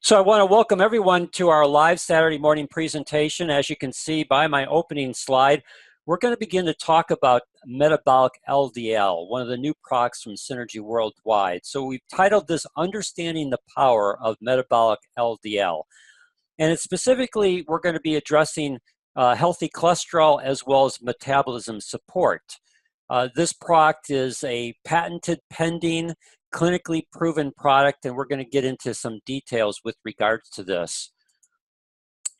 So I want to welcome everyone to our live Saturday morning presentation. As you can see by my opening slide, we're going to begin to talk about metabolic LDL, one of the new products from Synergy Worldwide. So we've titled this Understanding the Power of Metabolic LDL. And it's specifically, we're going to be addressing healthy cholesterol as well as metabolism support. This product is a patented, pending, clinically proven product, and we're going to get into some details with regards to this.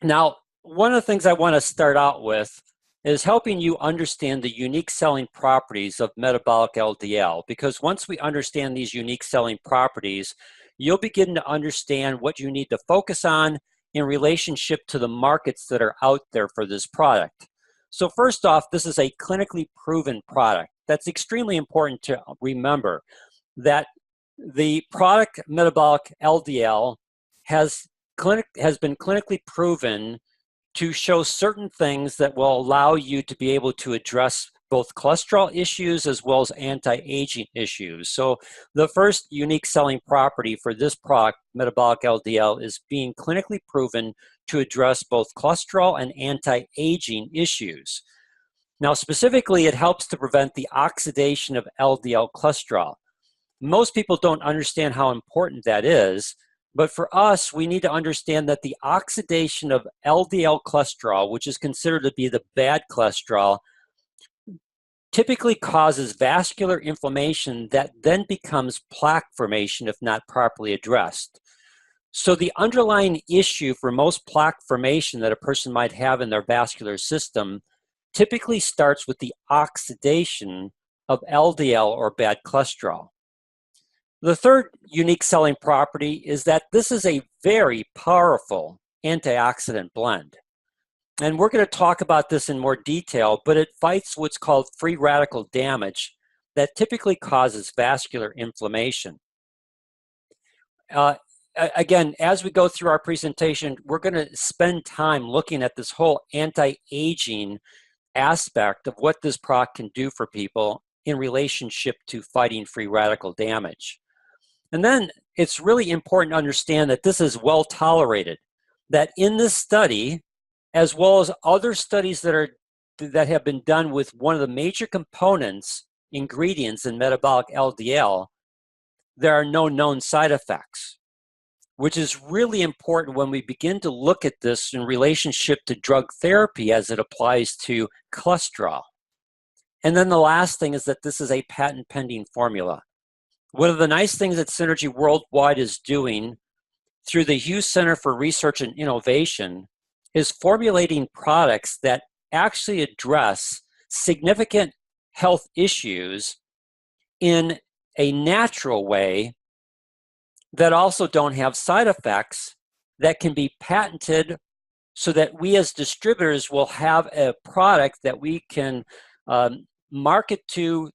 Now, one of the things I want to start out with is helping you understand the unique selling properties of metabolic LDL, because once we understand these unique selling properties, you'll begin to understand what you need to focus on in relationship to the markets that are out there for this product. So first off, this is a clinically proven product. That's extremely important to remember, that the product metabolic LDL has been clinically proven to show certain things that will allow you to be able to address both cholesterol issues as well as anti-aging issues. So the first unique selling property for this product, metabolic LDL, is being clinically proven to address both cholesterol and anti-aging issues. Now, specifically, it helps to prevent the oxidation of LDL cholesterol. Most people don't understand how important that is, but for us, we need to understand that the oxidation of LDL cholesterol, which is considered to be the bad cholesterol, typically causes vascular inflammation that then becomes plaque formation if not properly addressed. So the underlying issue for most plaque formation that a person might have in their vascular system typically starts with the oxidation of LDL or bad cholesterol. The third unique selling property is that this is a very powerful antioxidant blend. And we're going to talk about this in more detail, but it fights what's called free radical damage that typically causes vascular inflammation. Again, as we go through our presentation, we're going to spend time looking at this whole anti-aging aspect of what this product can do for people in relationship to fighting free radical damage. And then it's really important to understand that this is well tolerated, that in this study, as well as other studies that have been done with one of the major components, ingredients in metabolic LDL, there are no known side effects, which is really important when we begin to look at this in relationship to drug therapy as it applies to cholesterol. And then the last thing is that this is a patent pending formula. One of the nice things that Synergy Worldwide is doing through the Hughes Center for Research and Innovation is formulating products that actually address significant health issues in a natural way that also don't have side effects, that can be patented, so that we as distributors will have a product that we can market to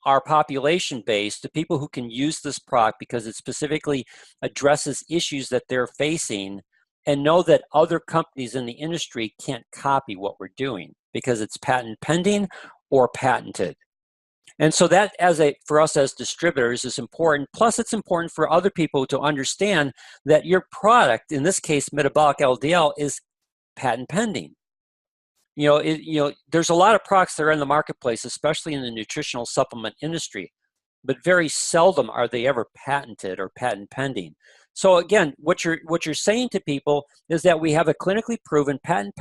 our population base, to people who can use this product because it specifically addresses issues that they're facing, and know that other companies in the industry can't copy what we're doing because it's patent pending or patented. And so that, for us as distributors, is important. Plus, it's important for other people to understand that your product, in this case, metabolic LDL, is patent pending. There's a lot of products that are in the marketplace, especially in the nutritional supplement industry, but very seldom are they ever patented or patent pending. So again, what you're saying to people is that we have a clinically proven patent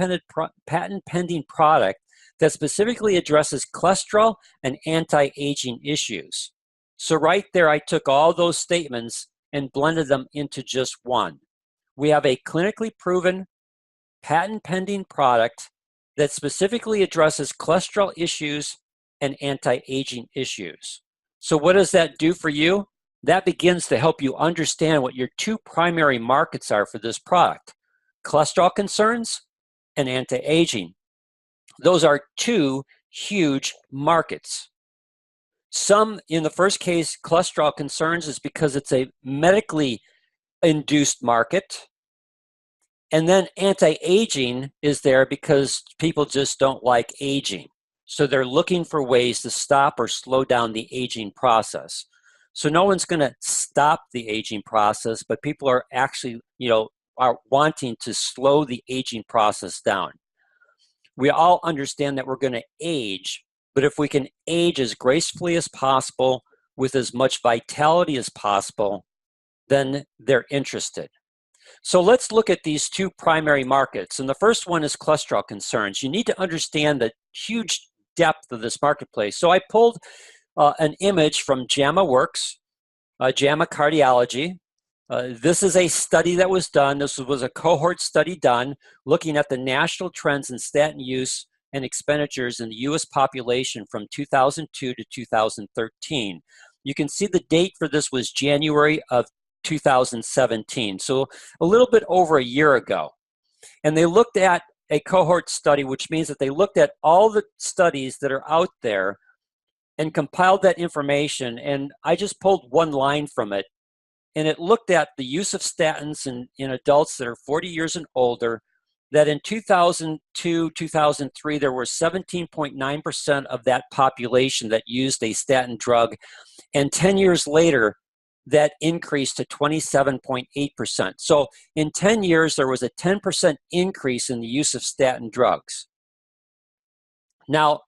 pending product that specifically addresses cholesterol and anti-aging issues. So right there, I took all those statements and blended them into just one. We have a clinically proven patent pending product that specifically addresses cholesterol issues and anti-aging issues. So what does that do for you? That begins to help you understand what your two primary markets are for this product: cholesterol concerns and anti-aging. Those are two huge markets. Some, in the first case, cholesterol concerns, is because it's a medically induced market. And then anti-aging is there because people just don't like aging. So they're looking for ways to stop or slow down the aging process. So no one's going to stop the aging process, but people are actually, are wanting to slow the aging process down. We all understand that we're going to age, but if we can age as gracefully as possible with as much vitality as possible, then they're interested. So let's look at these two primary markets. And the first one is cholesterol concerns. You need to understand the huge depth of this marketplace. So I pulled an image from JAMA Works, JAMA Cardiology. This is a study that was done. This was a cohort study done looking at the national trends in statin use and expenditures in the US population from 2002 to 2013. You can see the date for this was January of 2017, so a little bit over a year ago. And they looked at a cohort study, which means that they looked at all the studies that are out there and compiled that information. And I just pulled one line from it. And it looked at the use of statins in adults that are 40 years and older, that in 2002, 2003, there were 17.9% of that population that used a statin drug. And 10 years later, that increased to 27.8%. So in 10 years, there was a 10% increase in the use of statin drugs. Now,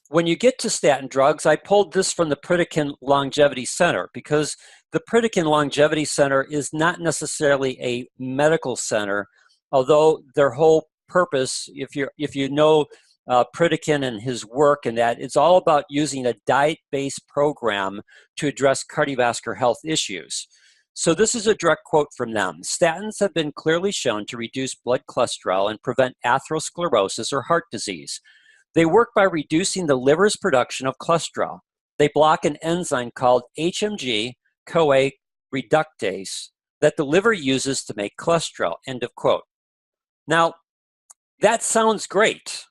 when you get to statin drugs, I pulled this from the Pritikin Longevity Center, because the Pritikin Longevity Center is not necessarily a medical center, although their whole purpose, if you know Pritikin and his work, and that it's all about using a diet-based program to address cardiovascular health issues. So this is a direct quote from them. Statins have been clearly shown to reduce blood cholesterol and prevent atherosclerosis or heart disease. They work by reducing the liver's production of cholesterol. They block an enzyme called HMG-CoA reductase that the liver uses to make cholesterol, end of quote. Now, that sounds great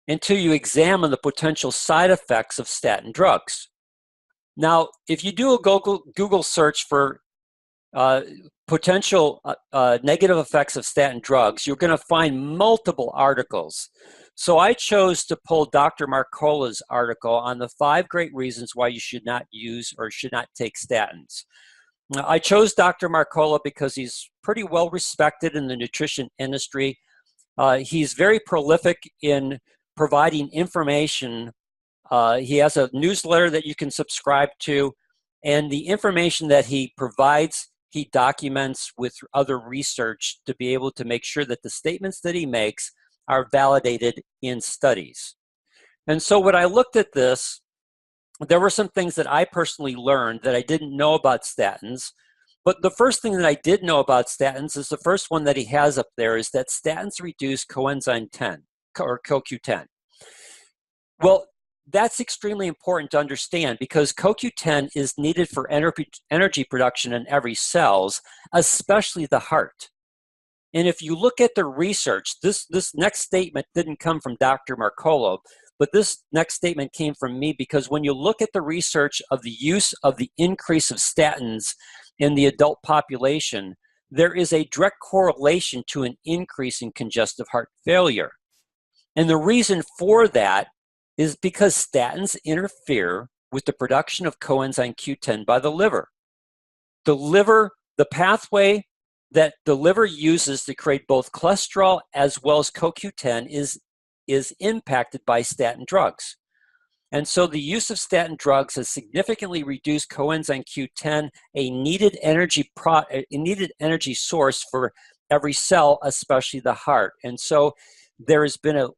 until you examine the potential side effects of statin drugs. Now, if you do a Google search for potential negative effects of statin drugs, you're going to find multiple articles. So I chose to pull Dr. Marcola's article on the 5 great reasons why you should not use or should not take statins. Now, I chose Dr. Marcola because he's pretty well respected in the nutrition industry. He's very prolific in providing information. He has a newsletter that you can subscribe to, and the information that he provides, he documents with other research to be able to make sure that the statements that he makes are validated in studies. And so when I looked at this, there were some things that I personally learned that I didn't know about statins. But the first thing that I did know about statins is the first one that he has up there, is that statins reduce coenzyme 10, or CoQ10. Well, that's extremely important to understand, because CoQ10 is needed for energy production in every cells, especially the heart. And if you look at the research, this next statement didn't come from Dr. Marcola, but this next statement came from me, because when you look at the research of the use of the increase of statins in the adult population, there is a direct correlation to an increase in congestive heart failure. And the reason for that is because statins interfere with the production of coenzyme Q10 by the liver. The pathway that the liver uses to create both cholesterol as well as CoQ10 is impacted by statin drugs. And so the use of statin drugs has significantly reduced coenzyme Q10, a needed energy source for every cell, especially the heart. And so there has been a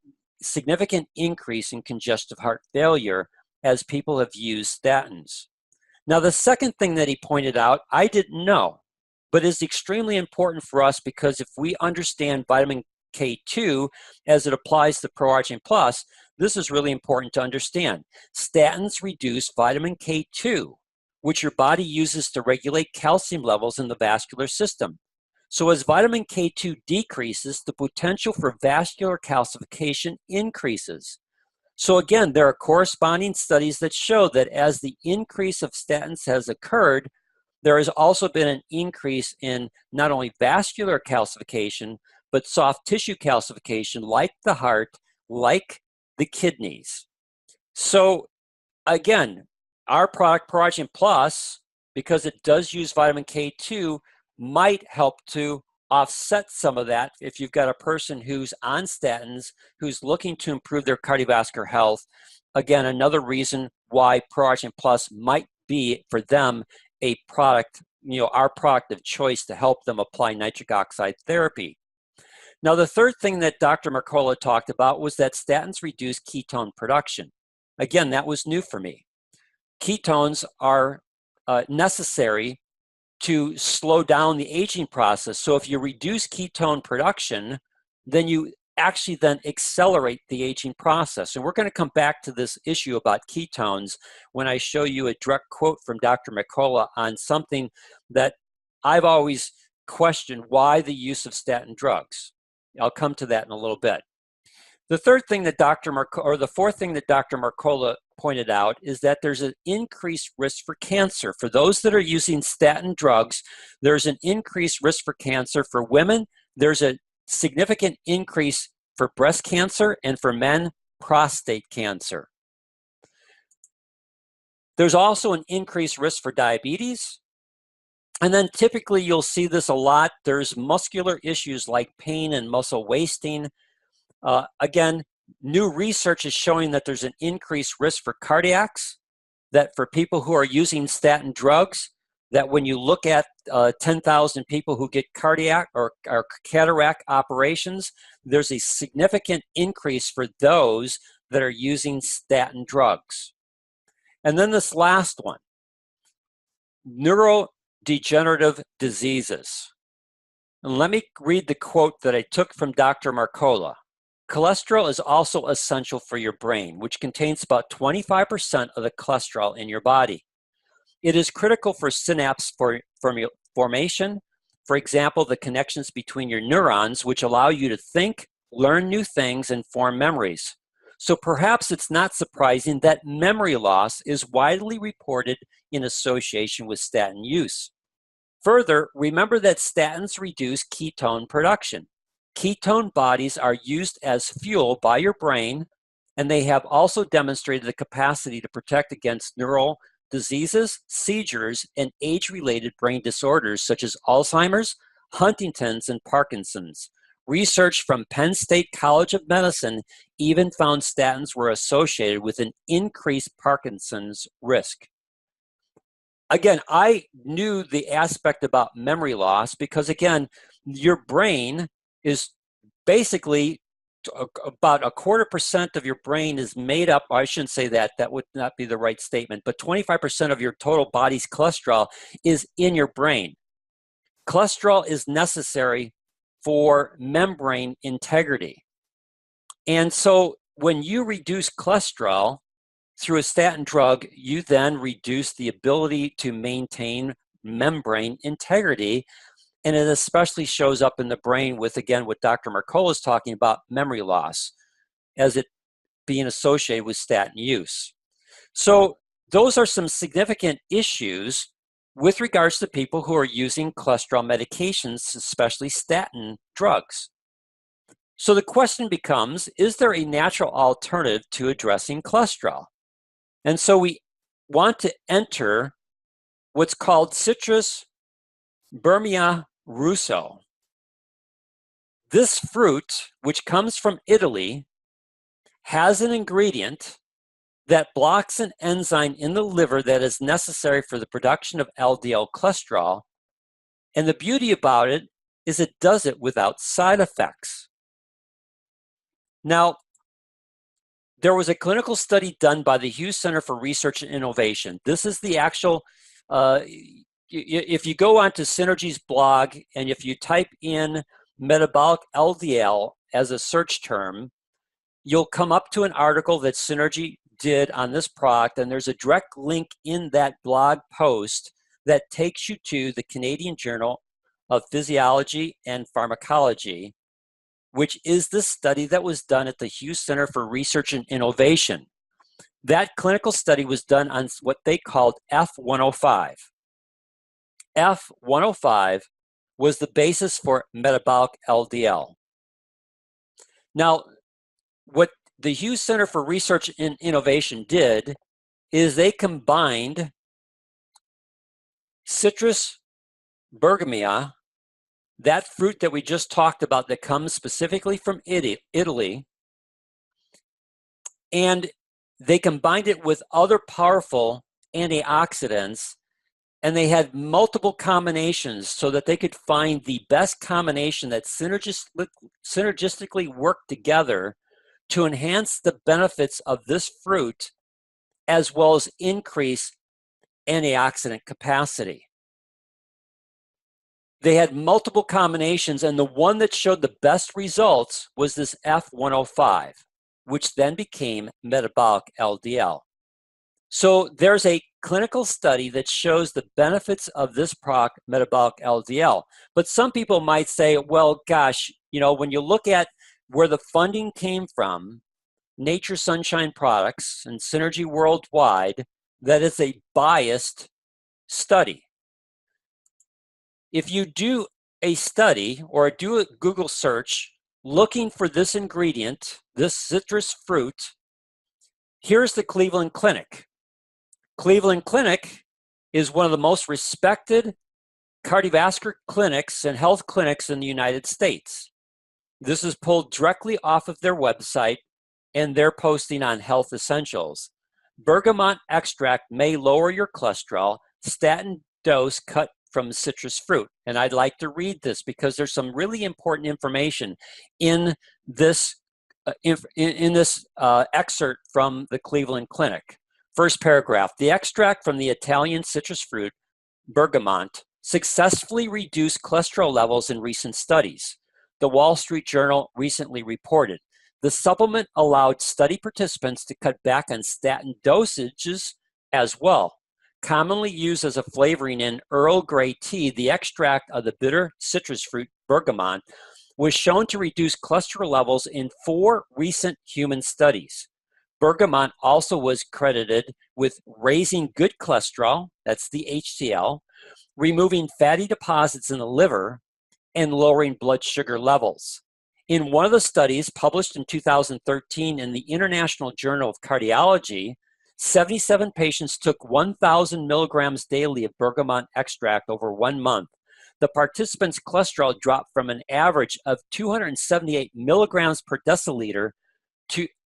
significant increase in congestive heart failure as people have used statins. Now, the second thing that he pointed out, I didn't know, but is extremely important for us, because if we understand vitamin K2 as it applies to ProArgin Plus, this is really important to understand. Statins reduce vitamin K2, which your body uses to regulate calcium levels in the vascular system. So as vitamin K2 decreases, the potential for vascular calcification increases. So again, there are corresponding studies that show that as the increase of statins has occurred, there has also been an increase in not only vascular calcification, but soft tissue calcification, like the heart, like the kidneys. So again, our product ProArgin Plus because it does use vitamin K2, might help to offset some of that if you've got a person who's on statins, who's looking to improve their cardiovascular health. Again, another reason why ProOxygen Plus might be for them a product, our product of choice to help them apply nitric oxide therapy. Now, the third thing that Dr. Mercola talked about was that statins reduce ketone production. Again, that was new for me. Ketones are necessary to slow down the aging process. So if you reduce ketone production, then you actually then accelerate the aging process. And we're going to come back to this issue about ketones when I show you a direct quote from Dr. Mercola on something that I've always questioned: why the use of statin drugs. I'll come to that in a little bit. The fourth thing that Dr. Mercola pointed out is that there's an increased risk for cancer. For those that are using statin drugs, there's an increased risk for cancer. For women, there's a significant increase for breast cancer, and for men, prostate cancer. There's also an increased risk for diabetes. And then typically you'll see this a lot. There's muscular issues like pain and muscle wasting. Again, new research is showing that there's an increased risk for cardiacs, that for people who are using statin drugs, that when you look at 10,000 people who get cardiac or cataract operations, there's a significant increase for those that are using statin drugs. And then this last one, neurodegenerative diseases. And let me read the quote that I took from Dr. Mercola. Cholesterol is also essential for your brain, which contains about 25% of the cholesterol in your body. It is critical for synapse formation. For example, the connections between your neurons, which allow you to think, learn new things, and form memories. So perhaps it's not surprising that memory loss is widely reported in association with statin use. Further, remember that statins reduce ketone production. Ketone bodies are used as fuel by your brain, and they have also demonstrated the capacity to protect against neural diseases, seizures, and age-related brain disorders such as Alzheimer's, Huntington's, and Parkinson's. Research from Penn State College of Medicine even found statins were associated with an increased Parkinson's risk. Again, I knew the aspect about memory loss because, again, your brain is basically about 0.25% of your brain is made up. I shouldn't say that. That would not be the right statement. But 25% of your total body's cholesterol is in your brain. Cholesterol is necessary for membrane integrity. And so when you reduce cholesterol through a statin drug, you then reduce the ability to maintain membrane integrity. And it especially shows up in the brain with, again, what Dr. Mercola is talking about, memory loss, as it being associated with statin use. So those are some significant issues with regards to people who are using cholesterol medications, especially statin drugs. So the question becomes, is there a natural alternative to addressing cholesterol? And so we want to enter what's called Citrus Bermamia Risso. This fruit, which comes from Italy, has an ingredient that blocks an enzyme in the liver that is necessary for the production of LDL cholesterol. And the beauty about it is it does it without side effects. Now, there was a clinical study done by the Hughes Center for Research and Innovation. This is the actual, if you go onto Synergy's blog and if you type in metabolic LDL as a search term, you'll come up to an article that Synergy did on this product, and there's a direct link in that blog post that takes you to the Canadian Journal of Physiology and Pharmacology, which is the study that was done at the Hughes Center for Research and Innovation. That clinical study was done on what they called F105. F105 was the basis for metabolic LDL. Now, what the Hughes Center for Research and Innovation did is they combined citrus Bergamia, that fruit that we just talked about that comes specifically from Italy, and they combined it with other powerful antioxidants, and they had multiple combinations so that they could find the best combination that synergistically worked together to enhance the benefits of this fruit as well as increase antioxidant capacity. They had multiple combinations, and the one that showed the best results was this F105, which then became metabolic LDL. So there's a clinical study that shows the benefits of this product, metabolic LDL. But some people might say, well, gosh, you know, when you look at where the funding came from, Nature Sunshine Products and Synergy Worldwide, that is a biased study. If you do a study or do a Google search looking for this ingredient, this citrus fruit, here's the Cleveland Clinic. Cleveland Clinic is one of the most respected cardiovascular clinics and health clinics in the United States. This is pulled directly off of their website, and they're posting on Health Essentials. Bergamot extract may lower your cholesterol. Statin dose cut from citrus fruit. And I'd like to read this because there's some really important information in this excerpt from the Cleveland Clinic. First paragraph: the extract from the Italian citrus fruit, bergamot, successfully reduced cholesterol levels in recent studies. The Wall Street Journal recently reported. The supplement allowed study participants to cut back on statin dosages as well. Commonly used as a flavoring in Earl Grey tea, the extract of the bitter citrus fruit, bergamot, was shown to reduce cholesterol levels in 4 recent human studies. Bergamot also was credited with raising good cholesterol, that's the HDL, removing fatty deposits in the liver, and lowering blood sugar levels. In one of the studies published in 2013 in the International Journal of Cardiology, 77 patients took 1,000 milligrams daily of bergamot extract over 1 month. The participants' cholesterol dropped from an average of 278 milligrams per deciliter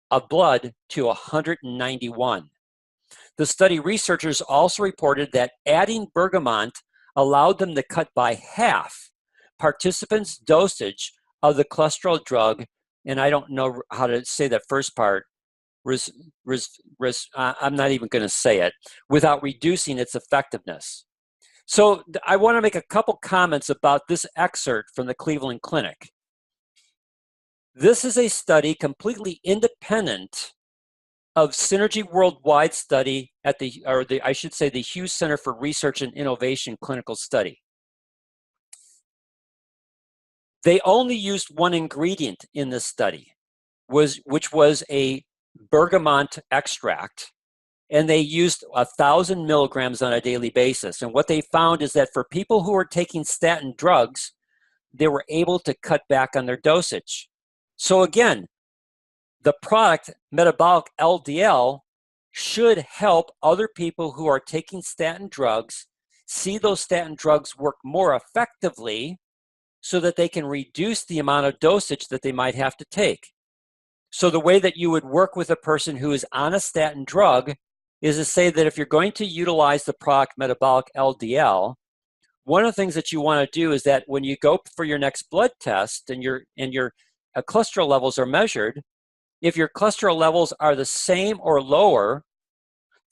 of blood to 191. The study researchers also reported that adding bergamot allowed them to cut by half participants' dosage of the cholesterol drug, and I don't know how to say that first part, I'm not even going to say it, without reducing its effectiveness. So I want to make a couple comments about this excerpt from the Cleveland Clinic. This is a study completely independent of Synergy Worldwide study at the Hughes Center for Research and Innovation clinical study. They only used one ingredient in this study, which was a bergamot extract, and they used 1,000 milligrams on a daily basis. And what they found is that for people who were taking statin drugs, they were able to cut back on their dosage. So again, the product metabolic LDL should help other people who are taking statin drugs see those statin drugs work more effectively so that they can reduce the amount of dosage that they might have to take. So the way that you would work with a person who is on a statin drug is to say that if you're going to utilize the product metabolic LDL, one of the things that you want to do is that when you go for your next blood test and your cholesterol levels are measured, if your cholesterol levels are the same or lower,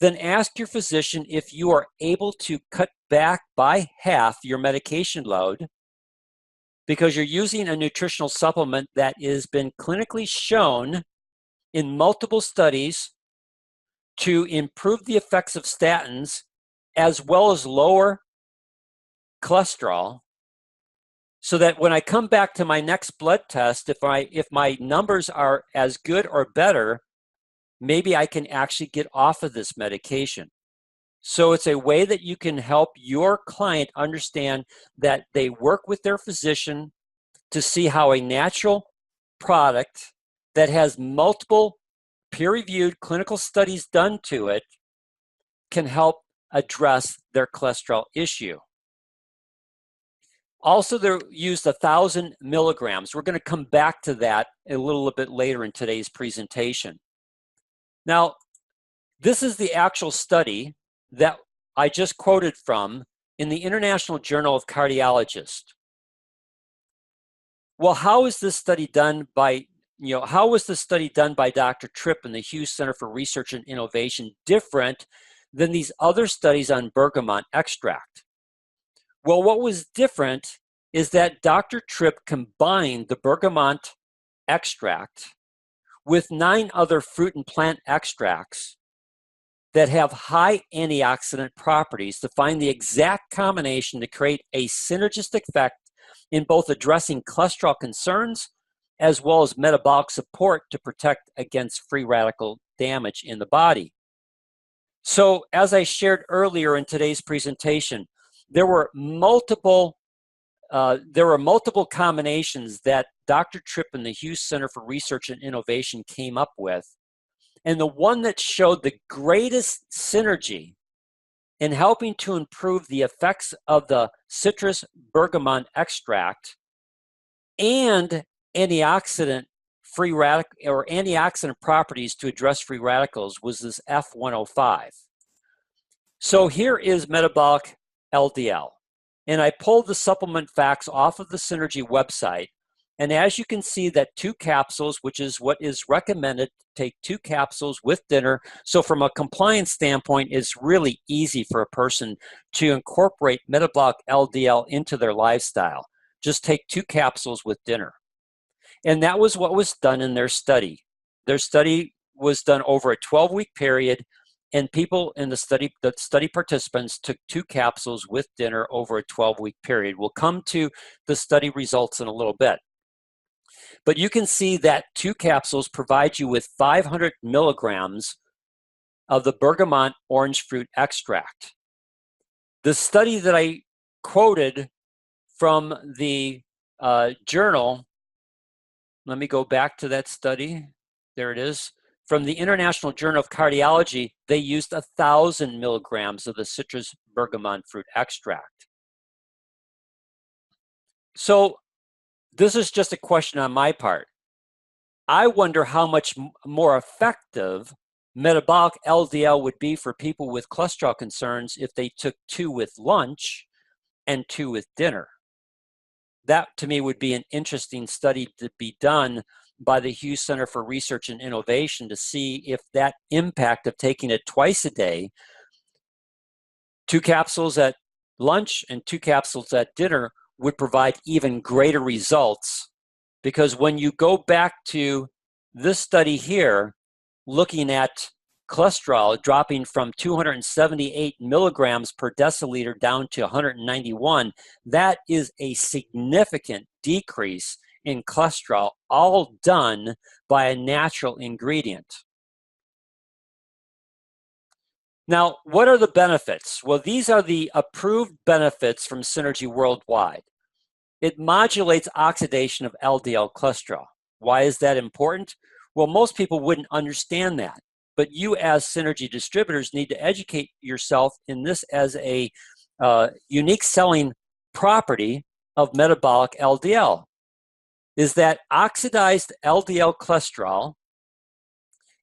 then ask your physician if you are able to cut back by half your medication load, because you're using a nutritional supplement that has been clinically shown in multiple studies to improve the effects of statins as well as lower cholesterol, so that when I come back to my next blood test, if my numbers are as good or better, maybe I can actually get off of this medication. So it's a way that you can help your client understand that they work with their physician to see how a natural product that has multiple peer-reviewed clinical studies done to it can help address their cholesterol issue. Also, they used 1,000 milligrams. We're going to come back to that a little bit later in today's presentation. Now, this is the actual study that I just quoted from in the International Journal of Cardiologists. Well, how is this study done by, how was the study done by Dr. Tripp and the Hughes Center for Research and Innovation different than these other studies on bergamot extract? Well, what was different is that Dr. Tripp combined the bergamot extract with 9 other fruit and plant extracts that have high antioxidant properties to find the exact combination to create a synergistic effect in both addressing cholesterol concerns as well as metabolic support to protect against free radical damage in the body. So, as I shared earlier in today's presentation, there were multiple combinations that Dr. Tripp and the Hughes Center for Research and Innovation came up with. And the one that showed the greatest synergy in helping to improve the effects of the citrus bergamot extract and antioxidant free radical or antioxidant properties to address free radicals was this F105. So here is metabolic LDL. And I pulled the supplement facts off of the Synergy website. And as you can see that 2 capsules, which is what is recommended, take 2 capsules with dinner. So from a compliance standpoint, it's really easy for a person to incorporate metabolic LDL into their lifestyle. Just take 2 capsules with dinner. And that was what was done in their study. Their study was done over a 12-week period, and people in the study participants took 2 capsules with dinner over a 12-week period. We'll come to the study results in a little bit. But you can see that 2 capsules provide you with 500 milligrams of the bergamot orange fruit extract. The study that I quoted from the journal, let me go back to that study. There it is. From the International Journal of Cardiology, they used 1,000 milligrams of the citrus bergamot fruit extract. So this is just a question on my part. I wonder how much more effective metabolic LDL would be for people with cholesterol concerns if they took 2 with lunch and 2 with dinner. That, to me, would be an interesting study to be done by the Hughes Center for Research and Innovation to see if that impact of taking it twice a day, 2 capsules at lunch and 2 capsules at dinner, would provide even greater results. Because when you go back to this study here, looking at cholesterol dropping from 278 milligrams per deciliter down to 191, that is a significant decrease in cholesterol, all done by a natural ingredient. Now, what are the benefits? Well, these are the approved benefits from Synergy worldwide. It modulates oxidation of LDL cholesterol. Why is that important? Well, most people wouldn't understand that, but you as Synergy distributors need to educate yourself in this as a unique selling property of metabolic LDL, is that oxidized LDL cholesterol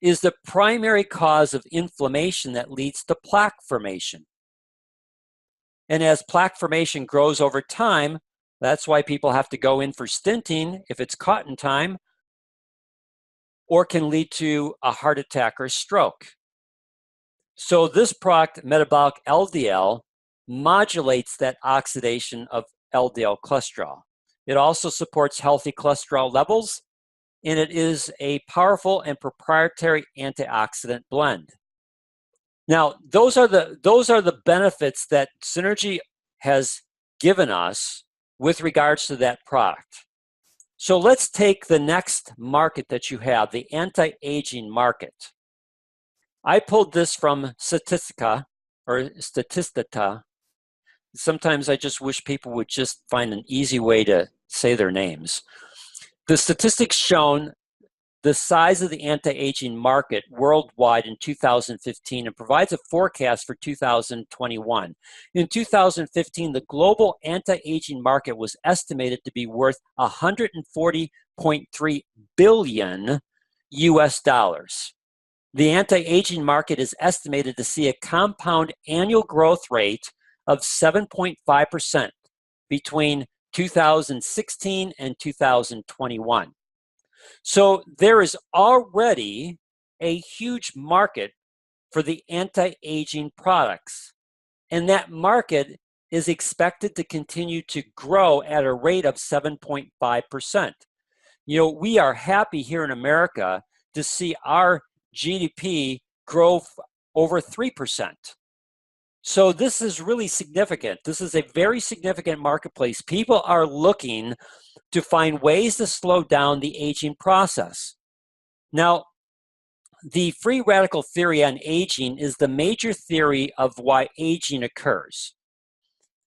is the primary cause of inflammation that leads to plaque formation. And as plaque formation grows over time, that's why people have to go in for stenting if it's caught in time, or can lead to a heart attack or stroke. So this product, metabolic LDL, modulates that oxidation of LDL cholesterol. It also supports healthy cholesterol levels, and it is a powerful and proprietary antioxidant blend. Now, those are the benefits that Synergy has given us with regards to that product. So let's take the next market that you have, the anti-aging market. I pulled this from Statistica, or Statista. Sometimes I just wish people would just find an easy way to say their names. The statistics shown the size of the anti-aging market worldwide in 2015 and provides a forecast for 2021. In 2015, the global anti-aging market was estimated to be worth $140.3 billion US dollars. The anti-aging market is estimated to see a compound annual growth rate of 7.5% between 2016 and 2021. So there is already a huge market for the anti-aging products, and that market is expected to continue to grow at a rate of 7.5%. You know, we are happy here in America to see our GDP grow over 3%. So this is really significant. This is a very significant marketplace. People are looking to find ways to slow down the aging process. Now, the free radical theory on aging is the major theory of why aging occurs.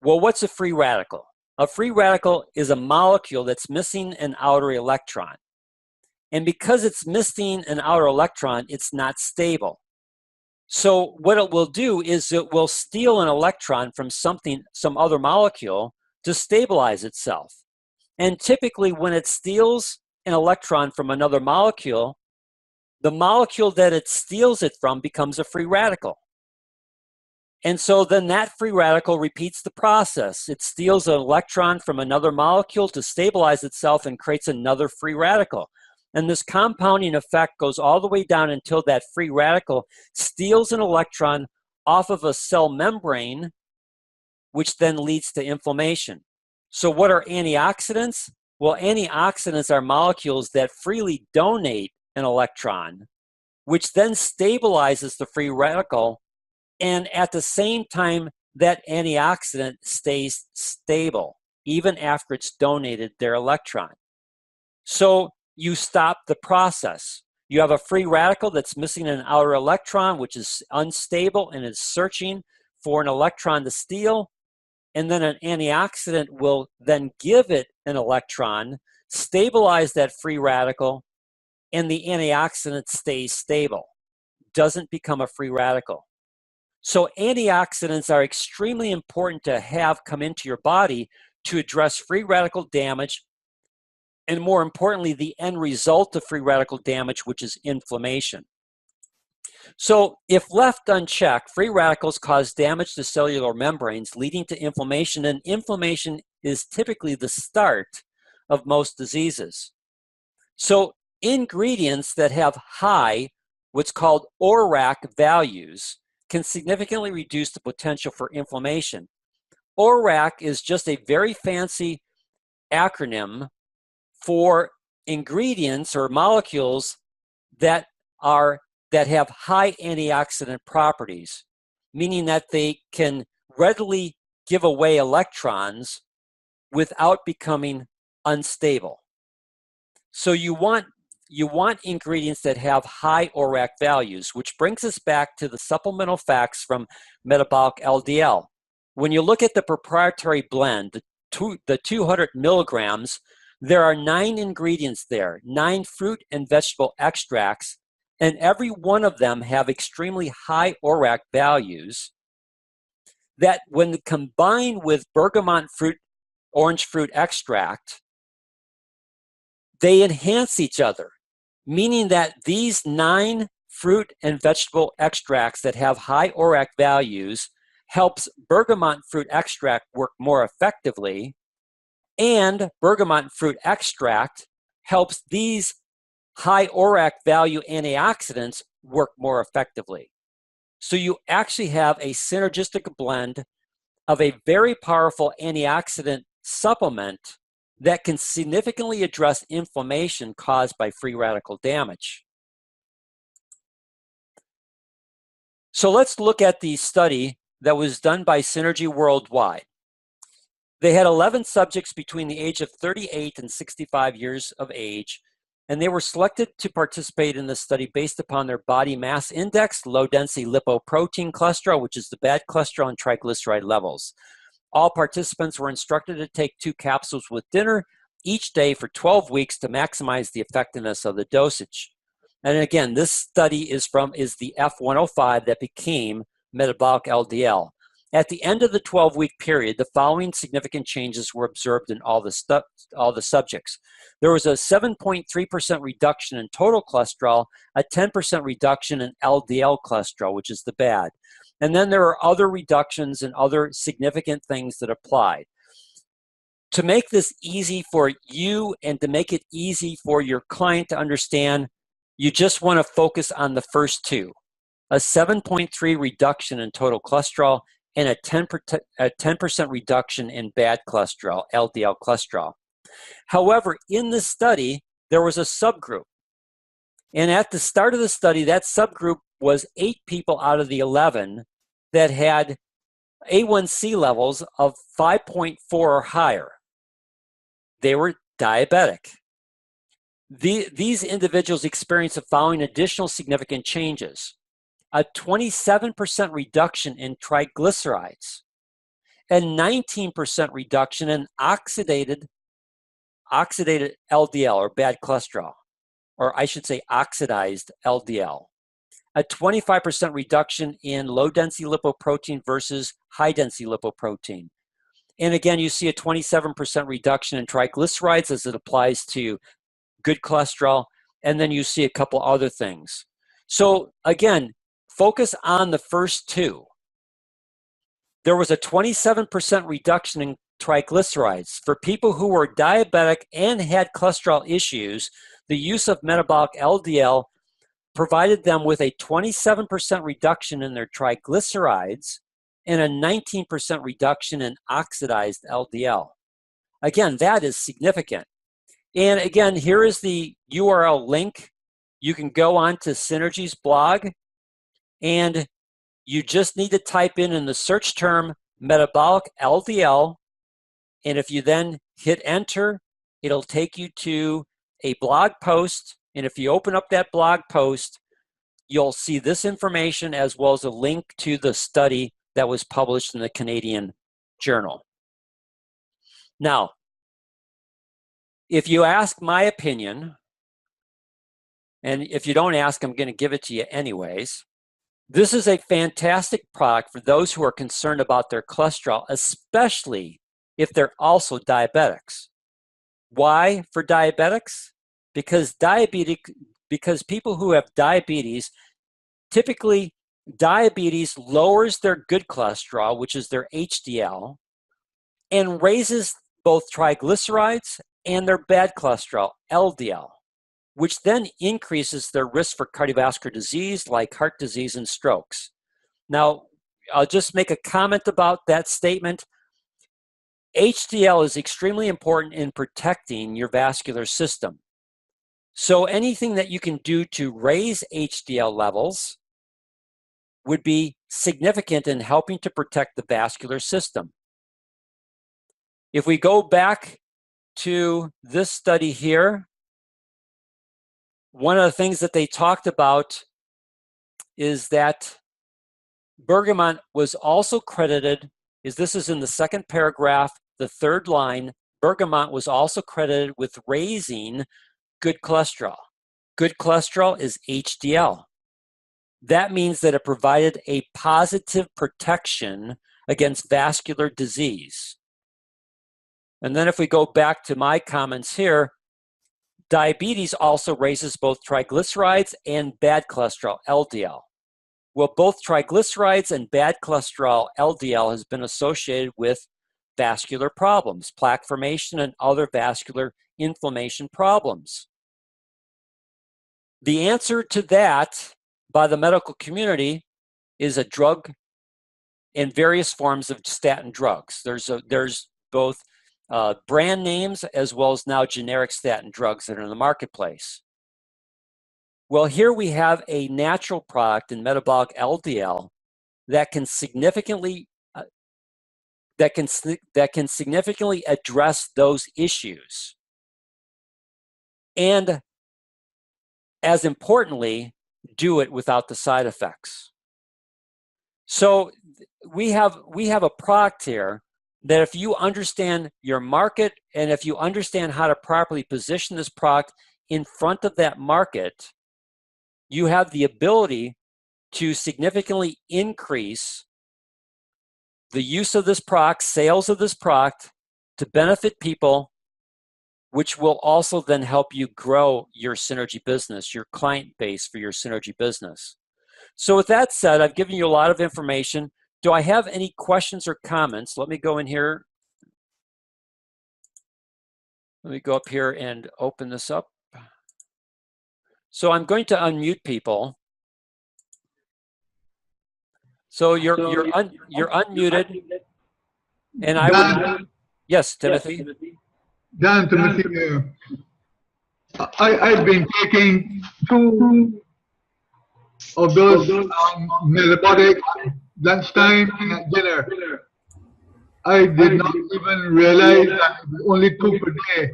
Well, what's a free radical? A free radical is a molecule that's missing an outer electron. And because it's missing an outer electron, it's not stable. So what it will do is it will steal an electron from some other molecule to stabilize itself. And typically when it steals an electron from another molecule, the molecule that it steals it from becomes a free radical. And so then that free radical repeats the process. It steals an electron from another molecule to stabilize itself and creates another free radical. And this compounding effect goes all the way down until that free radical steals an electron off of a cell membrane, which then leads to inflammation. So what are antioxidants? Well, antioxidants are molecules that freely donate an electron, which then stabilizes the free radical, and at the same time, that antioxidant stays stable, even after it's donated their electron. So you stop the process. You have a free radical that's missing an outer electron, which is unstable and is searching for an electron to steal. And then an antioxidant will then give it an electron, stabilize that free radical, and the antioxidant stays stable, doesn't become a free radical. So antioxidants are extremely important to have come into your body to address free radical damage, and more importantly, the end result of free radical damage, which is inflammation. So if left unchecked, free radicals cause damage to cellular membranes, leading to inflammation, and inflammation is typically the start of most diseases. So ingredients that have high, what's called ORAC values, can significantly reduce the potential for inflammation. ORAC is just a very fancy acronym for ingredients or molecules that have high antioxidant properties, meaning that they can readily give away electrons without becoming unstable. So you want ingredients that have high ORAC values, which brings us back to the supplemental facts from Metabolic LDL. When you look at the proprietary blend, the 200 milligrams, there are 9 ingredients there, 9 fruit and vegetable extracts, and every one of them have extremely high ORAC values that when combined with bergamot orange fruit extract, they enhance each other, meaning that these 9 fruit and vegetable extracts that have high ORAC values helps bergamot fruit extract work more effectively, and bergamot fruit extract helps these high ORAC value antioxidants work more effectively. So you actually have a synergistic blend of a very powerful antioxidant supplement that can significantly address inflammation caused by free radical damage. So let's look at the study that was done by Synergy Worldwide. They had 11 subjects between the age of 38 and 65 years of age, and they were selected to participate in the study based upon their body mass index, low-density lipoprotein cholesterol, which is the bad cholesterol, and triglyceride levels. All participants were instructed to take 2 capsules with dinner each day for 12 weeks to maximize the effectiveness of the dosage. And again, this study is the F105 that became metabolic LDL. At the end of the 12-week period, the following significant changes were observed in all the subjects. There was a 7.3% reduction in total cholesterol, a 10% reduction in LDL cholesterol, which is the bad. And then there are other reductions and other significant things that applied. To make this easy for you and to make it easy for your client to understand, you just want to focus on the first two. A 7.3 reduction in total cholesterol and a 10% reduction in bad cholesterol, LDL cholesterol. However, in this study, there was a subgroup. And at the start of the study, that subgroup was 8 people out of the 11 that had A1C levels of 5.4 or higher. They were diabetic. These individuals experienced the following additional significant changes. A 27% reduction in triglycerides, a 19% reduction in oxidated LDL or bad cholesterol, or I should say oxidized LDL, a 25% reduction in low-density lipoprotein versus high-density lipoprotein. And again, you see a 27% reduction in triglycerides as it applies to good cholesterol, and then you see a couple other things. So again, focus on the first two. There was a 27% reduction in triglycerides. For people who were diabetic and had cholesterol issues, the use of metabolic LDL provided them with a 27% reduction in their triglycerides and a 19% reduction in oxidized LDL. Again, that is significant. And again, here is the URL link. You can go on to Synergy's blog, and you just need to type in the search term metabolic LDL, and if you then hit enter, it'll take you to a blog post, and if you open up that blog post, you'll see this information as well as a link to the study that was published in the Canadian Journal. Now, if you ask my opinion, and if you don't ask, I'm going to give it to you anyways, this is a fantastic product for those who are concerned about their cholesterol, especially if they're also diabetics. Why for diabetics? Because people who have diabetes, typically diabetes lowers their good cholesterol, which is their HDL, and raises both triglycerides and their bad cholesterol, LDL, which then increases their risk for cardiovascular disease like heart disease and strokes. Now, I'll just make a comment about that statement. HDL is extremely important in protecting your vascular system. So anything that you can do to raise HDL levels would be significant in helping to protect the vascular system. If we go back to this study here, one of the things that they talked about is that Bergman was also credited, this is in the second paragraph, the third line, Bergman was also credited with raising good cholesterol. Good cholesterol is HDL. That means that it provided a positive protection against vascular disease. And then if we go back to my comments here, diabetes also raises both triglycerides and bad cholesterol, LDL. Well, both triglycerides and bad cholesterol, LDL, has been associated with vascular problems, plaque formation, and other vascular inflammation problems. The answer to that by the medical community is a drug and various forms of statin drugs. There's both brand names as well as now generic statin drugs that are in the marketplace. Well, here we have a natural product in metabolic LDL that can significantly address those issues, and as importantly, do it without the side effects. So we have a product here that if you understand your market and if you understand how to properly position this product in front of that market, you have the ability to significantly increase the use of this product, sales of this product, to benefit people, which will also then help you grow your Synergy business, your client base for your Synergy business. So with that said, I've given you a lot of information. Do I have any questions or comments? Let me go in here. Let me go up here and open this up. So I'm going to unmute people. So you're unmuted, and I would, yes, Timothy. Dan, Timothy, I've been taking 2 of those metabolic lunchtime and at dinner. I did not even realize that it was only 2 per day.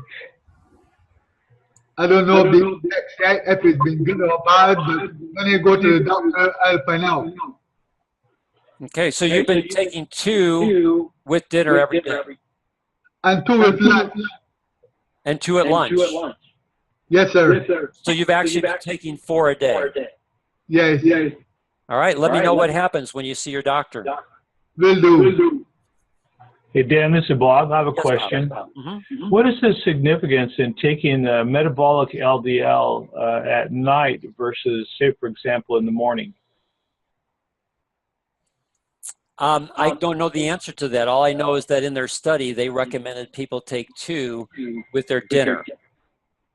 I don't know if it's been good or bad, but when I go to the doctor, I'll find out. Okay, so you've been taking 2 with dinner every day. And 2 with lunch. And 2 at lunch. Yes, sir. So you've actually been taking 4 a day. Yes. All right, let me know what happens when you see your doctor. Will do. Hey, Dan, this is Bob. I have a question. What is the significance in taking metabolic LDL at night versus, say, for example, in the morning? I don't know the answer to that. All I know is that in their study, they recommended people take 2 with their dinner.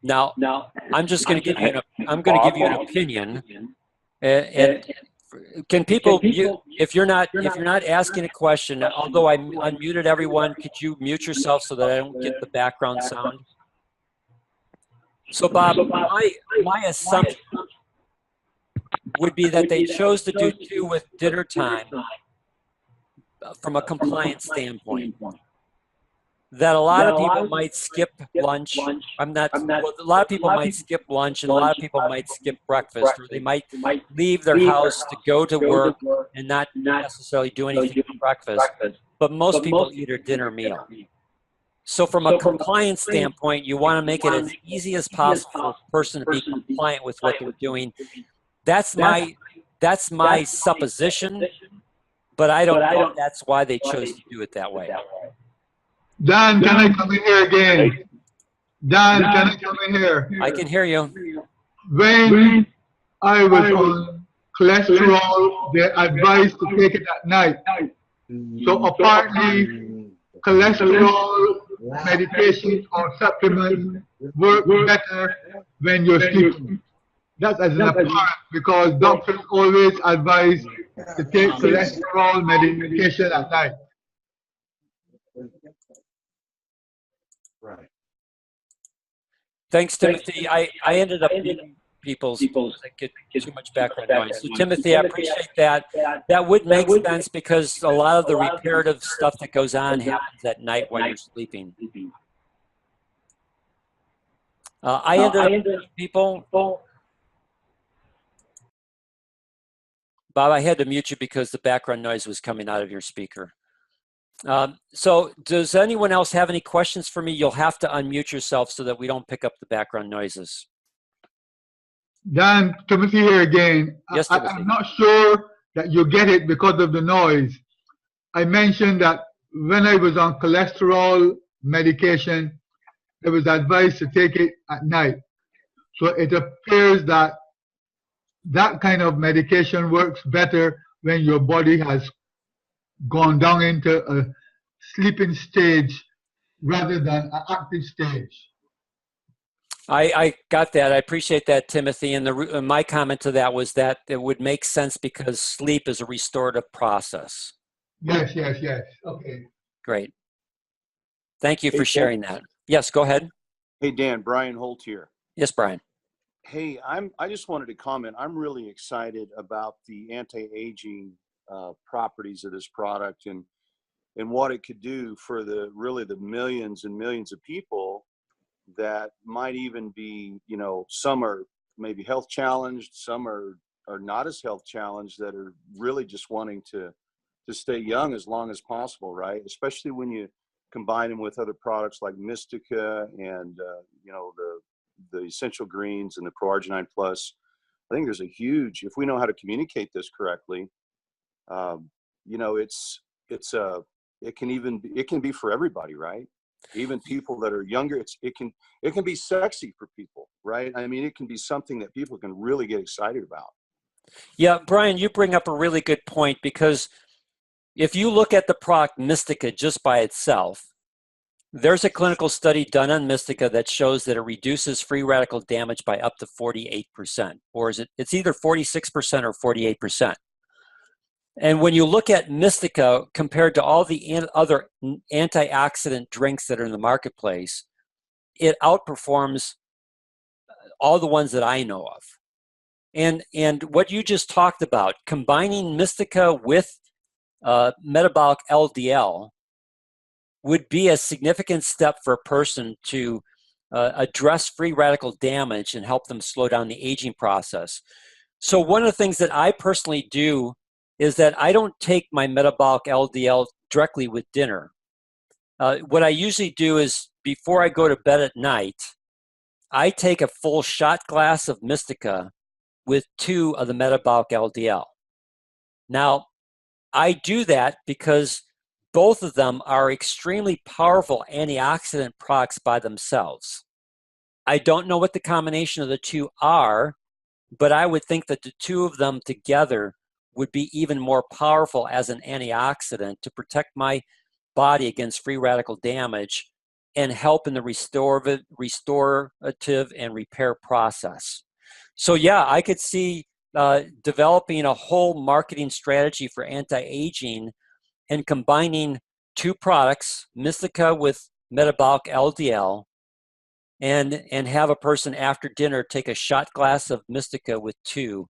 Now, I'm just going to give you an opinion. And can people, if you're not asking a question, although I unmuted everyone, could you mute yourself so that I don't get the background sound? So Bob, my assumption would be that they chose to do 2 with dinner time from a compliance standpoint. That a lot of people might skip lunch. A lot of people might skip lunch, and a lot of people might skip breakfast, or they might leave their house to go to work and not necessarily do anything for breakfast. But most people eat their dinner meal. So from a compliance standpoint, you want to make it as easy as possible for a person to be compliant with what they're doing. That's my supposition, but I don't know if that's why they chose to do it that way. Dan, can I come in here again? Dan, can I come in here? I can hear you. When I was on cholesterol, they advised to take it at night. So apparently, cholesterol medication or supplements work better when you're sleeping. That's as an apparent, because doctors always advise to take cholesterol medication at night. Right. Thanks, Timothy. I ended up muting people's that get too much background noise. So Timothy, I appreciate that. That would make sense because a lot of the reparative stuff that goes on happens at night while you're sleeping. I ended up muting people. Bob, I had to mute you because the background noise was coming out of your speaker. So does anyone else have any questions for me? You'll have to unmute yourself so that we don't pick up the background noises. Dan, Timothy here again. Yes, Timothy. I'm not sure that you get it because of the noise. I mentioned that when I was on cholesterol medication, it was advised to take it at night. So it appears that that kind of medication works better when your body has gone down into a sleeping stage rather than an active stage. I got that. I appreciate that, Timothy. And my comment to that was that it would make sense because sleep is a restorative process. Yes. Okay. Great. Thank you for sharing that. Yes, go ahead. Hey, Dan, Brian Holt here. Yes, Brian. Hey, I just wanted to comment. I'm really excited about the anti-aging properties of this product and what it could do for the millions and millions of people that might even be, some are maybe health challenged, some are not as health challenged, that are really just wanting to stay young as long as possible, right? Especially when you combine them with other products like Mistica and you know, the essential greens and the Pro-Arginine Plus. I think there's a huge, if we know how to communicate this correctly, you know, it can be for everybody, right? Even people that are younger, it can be sexy for people, right? I mean, it can be something that people can really get excited about. Yeah, Brian, you bring up a really good point, because if you look at the product Mistica just by itself, there's a clinical study done on Mistica that shows that it reduces free radical damage by up to 48%, or it's either 46% or 48%. And when you look at Mistica compared to all the other antioxidant drinks that are in the marketplace, it outperforms all the ones that I know of. And what you just talked about, combining Mistica with metabolic LDL, would be a significant step for a person to address free radical damage and help them slow down the aging process. So one of the things that I personally do is that I don't take my metabolic LDL directly with dinner. What I usually do is, before I go to bed at night, I take a full shot glass of Mistica with 2 of the metabolic LDL. Now, I do that because both of them are extremely powerful antioxidant products by themselves. I don't know what the combination of the 2 are, but I would think that the 2 of them together would be even more powerful as an antioxidant to protect my body against free radical damage and help in the restorative and repair process. So yeah, I could see developing a whole marketing strategy for anti-aging and combining 2 products, Mistica with metabolic LDL, and have a person after dinner take a shot glass of Mistica with 2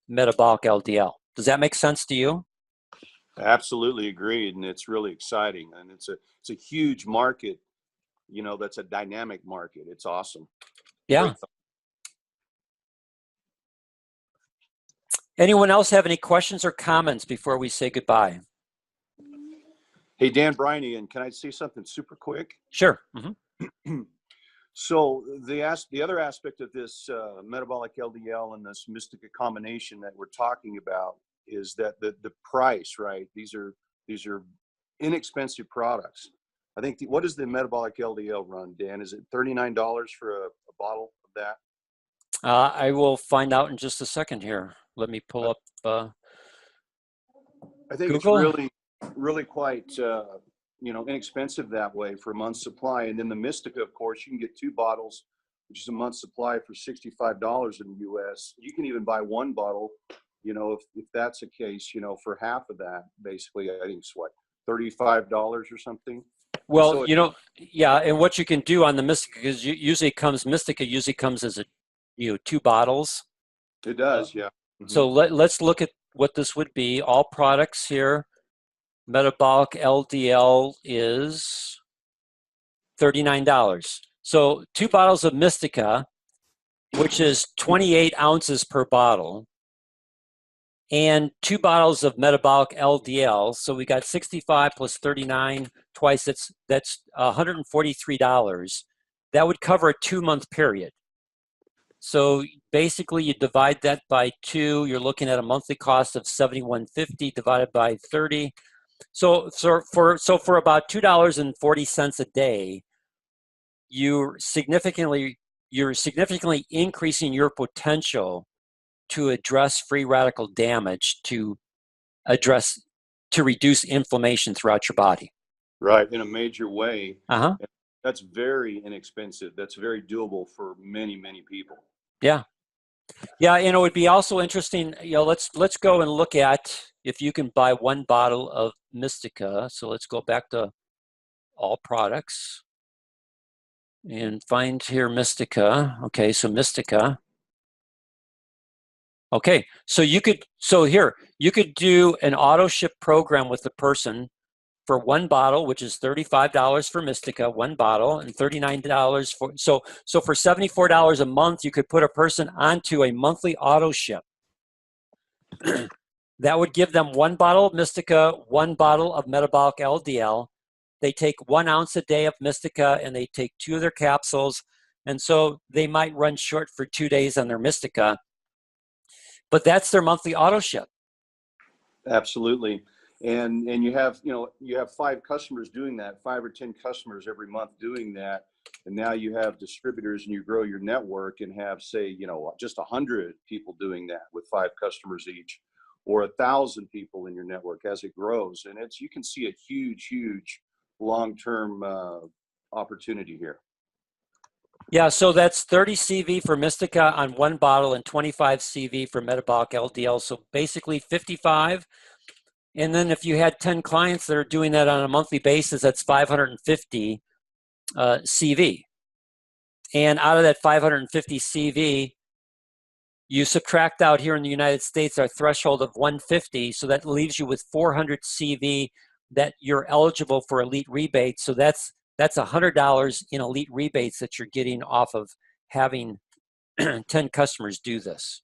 metabolic LDL. Does that make sense to you? Absolutely agreed, and it's really exciting, and it's a huge market. You know, that's a dynamic market. It's awesome. Yeah. Anyone else have any questions or comments before we say goodbye? Hey, Dan, Brian again. Can I say something super quick? Sure. Mm-hmm. So the other aspect of this metabolic LDL and this Mistica combination that we're talking about is that the price, right? These are inexpensive products. I think what does the metabolic LDL run, Dan? Is it $39 for a bottle of that? I will find out in just a second here. Let me pull up I think Google. It's really quite you know, inexpensive that way for a month's supply. And then the Mistica, of course, you can get 2 bottles, which is a month's supply for $65 in the US. You can even buy 1 bottle, you know, if that's the case, you know, for half of that, basically. I think it's what, $35 or something. Well, so you know, yeah, and what you can do on the Mistica is Mistica usually comes as 2 bottles. It does, yeah. Mm-hmm. So let's look at what this would be. All products here. Metabolic LDL is $39. So 2 bottles of Mistica, which is 28 ounces per bottle, and 2 bottles of metabolic LDL. So we got 65 plus 39 twice. That's $143. That would cover a 2-month period. So basically, you divide that by 2. You're looking at a monthly cost of $71.50 divided by 30. So for about $2.40 a day, you're significantly increasing your potential to address free radical damage, to reduce inflammation throughout your body. Right, in a major way. Uh-huh. That's very inexpensive. That's very doable for many, many people. Yeah. Yeah, and it would be also interesting, let's go and look at if you can buy 1 bottle of Mistica. So let's go back to all products and find here Mistica. Okay, so Mistica. Okay, so you could do an auto ship program with the person for 1 bottle, which is $35 for Mistica, 1 bottle, and $39 for, so for $74 a month, you could put a person onto a monthly auto ship. That would give them 1 bottle of Mistica, 1 bottle of Metabolic LDL. They take 1 ounce a day of Mistica and they take 2 of their capsules. And so they might run short for 2 days on their Mistica, but that's their monthly auto ship. Absolutely. And you have, you have 5 customers doing that, 5 or 10 customers every month doing that. And now you have distributors and you grow your network and have, say, just 100 people doing that with 5 customers each, or 1,000 people in your network as it grows. And you can see a huge, huge long-term opportunity here. Yeah, so that's 30 CV for Mistica on 1 bottle and 25 CV for Metabolic LDL. So basically 55. And then if you had 10 clients that are doing that on a monthly basis, that's 550 CV. And out of that 550 CV, you subtract out here in the United States our threshold of 150. So that leaves you with 400 CV that you're eligible for elite rebates. So that's $100 in elite rebates that you're getting off of having 10 customers do this.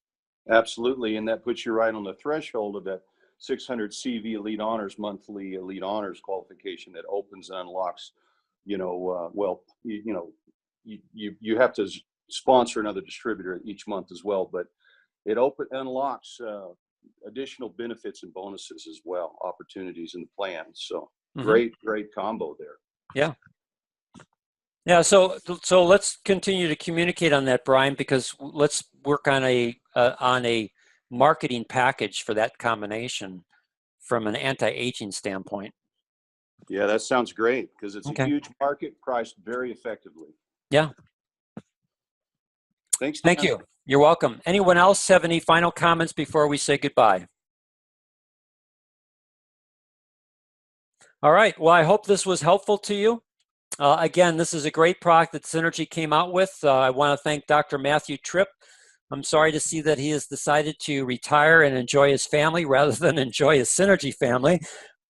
Absolutely. And that puts you right on the threshold of that 600 CV Elite Honors monthly Elite Honors qualification that opens and unlocks, you have to sponsor another distributor each month as well, but it unlocks additional benefits and bonuses as well, opportunities in the plan. So great combo there. Yeah. Yeah, so let's continue to communicate on that, Brian, because let's work on a marketing package for that combination from an anti-aging standpoint. Yeah, that sounds great because it's a huge market priced very effectively. Yeah. Thanks. Thank you. You're welcome. Anyone else have any final comments before we say goodbye? All right. Well, I hope this was helpful to you. Again, this is a great product that Synergy came out with. I want to thank Dr. Matthew Tripp. I'm sorry to see that he has decided to retire and enjoy his family rather than enjoy his Synergy family,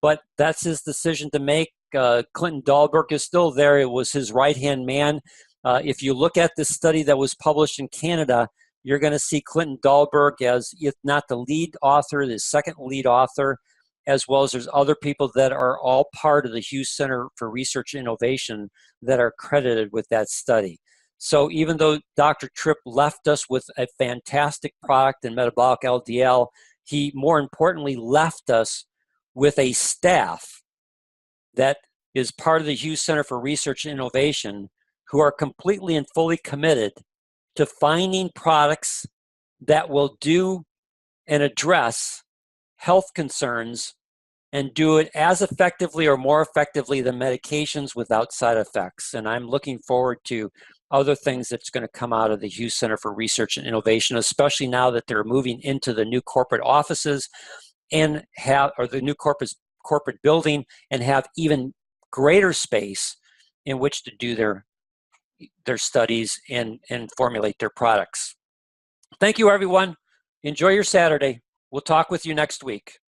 but that's his decision to make. Clinton Dahlberg is still there. It was his right-hand man. If you look at this study that was published in Canada, you're going to see Clinton Dahlberg as, if not the lead author, the second lead author, as well as there's other people that are all part of the Hughes Center for Research and Innovation that are credited with that study. So even though Dr. Tripp left us with a fantastic product in Metabolic LDL, he more importantly left us with a staff that is part of the Hughes Center for Research and Innovation who are completely and fully committed to finding products that will do and address health concerns and do it as effectively or more effectively than medications without side effects. And I'm looking forward to other things that's going to come out of the Hughes Center for Research and Innovation, especially now that they're moving into the new corporate offices and the new corporate building and have even greater space in which to do their studies and formulate their products. Thank you, everyone. Enjoy your Saturday. We'll talk with you next week.